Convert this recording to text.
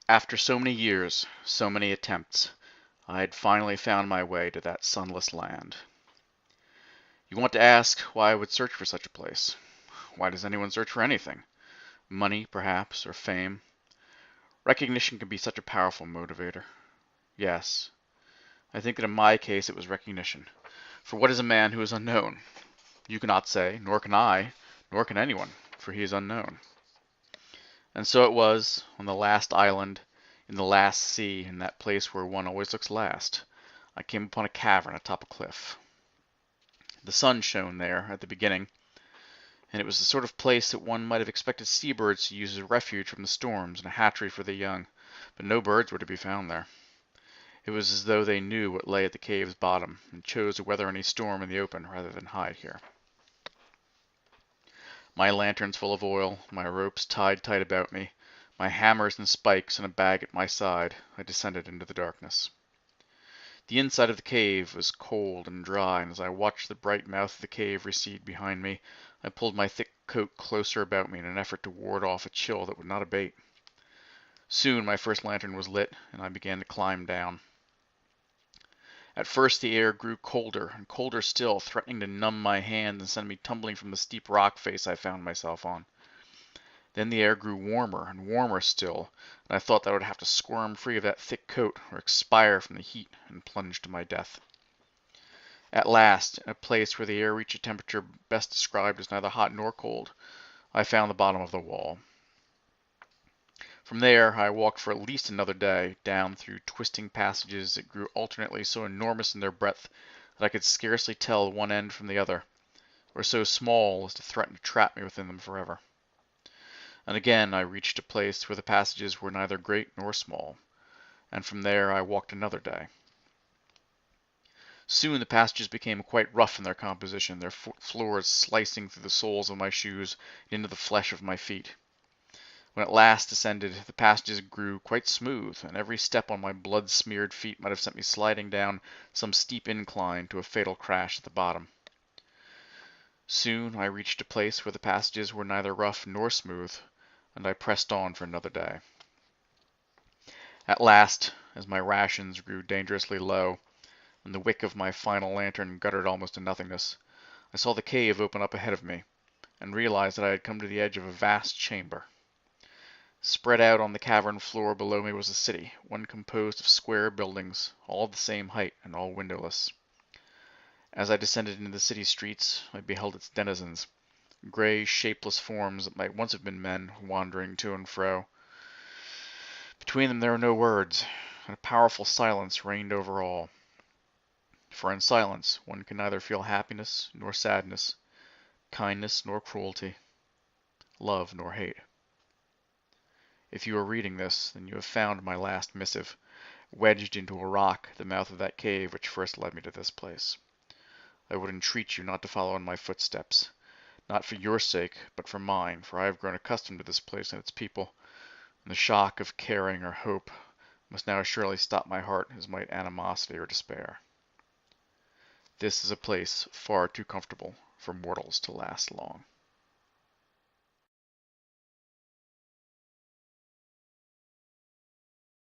After so many years, so many attempts, I had finally found my way to that sunless land. You want to ask why I would search for such a place? Why does anyone search for anything? Money, perhaps, or fame? Recognition can be such a powerful motivator. Yes, I think that in my case it was recognition. For what is a man who is unknown? You cannot say, nor can I, nor can anyone, for he is unknown. And so it was, on the last island, in the last sea, in that place where one always looks last, I came upon a cavern atop a cliff. The sun shone there at the beginning, and it was the sort of place that one might have expected seabirds to use as a refuge from the storms and a hatchery for their young, but no birds were to be found there. It was as though they knew what lay at the cave's bottom, and chose to weather any storm in the open rather than hide here. My lanterns full of oil, my ropes tied tight about me, my hammers and spikes and a bag at my side, I descended into the darkness. The inside of the cave was cold and dry, and as I watched the bright mouth of the cave recede behind me, I pulled my thick coat closer about me in an effort to ward off a chill that would not abate. Soon my first lantern was lit, and I began to climb down. At first the air grew colder, and colder still, threatening to numb my hands and send me tumbling from the steep rock face I found myself on. Then the air grew warmer and warmer still, and I thought that I would have to squirm free of that thick coat, or expire from the heat and plunge to my death. At last, in a place where the air reached a temperature best described as neither hot nor cold, I found the bottom of the wall. From there I walked for at least another day, down through twisting passages that grew alternately so enormous in their breadth that I could scarcely tell one end from the other, or so small as to threaten to trap me within them forever. And again I reached a place where the passages were neither great nor small, and from there I walked another day. Soon the passages became quite rough in their composition, their floors slicing through the soles of my shoes and into the flesh of my feet. When at last descended, the passages grew quite smooth, and every step on my blood-smeared feet might have sent me sliding down some steep incline to a fatal crash at the bottom. Soon I reached a place where the passages were neither rough nor smooth, and I pressed on for another day. At last, as my rations grew dangerously low, and the wick of my final lantern guttered almost to nothingness, I saw the cave open up ahead of me, and realized that I had come to the edge of a vast chamber. Spread out on the cavern floor below me was a city, one composed of square buildings, all of the same height and all windowless. As I descended into the city streets, I beheld its denizens, gray, shapeless forms that might once have been men, wandering to and fro. Between them there were no words, and a powerful silence reigned over all. For in silence one can neither feel happiness nor sadness, kindness nor cruelty, love nor hate. If you are reading this, then you have found my last missive, wedged into a rock at the mouth of that cave which first led me to this place. I would entreat you not to follow in my footsteps, not for your sake, but for mine, for I have grown accustomed to this place and its people, and the shock of caring or hope must now surely stop my heart as might animosity or despair. This is a place far too comfortable for mortals to last long.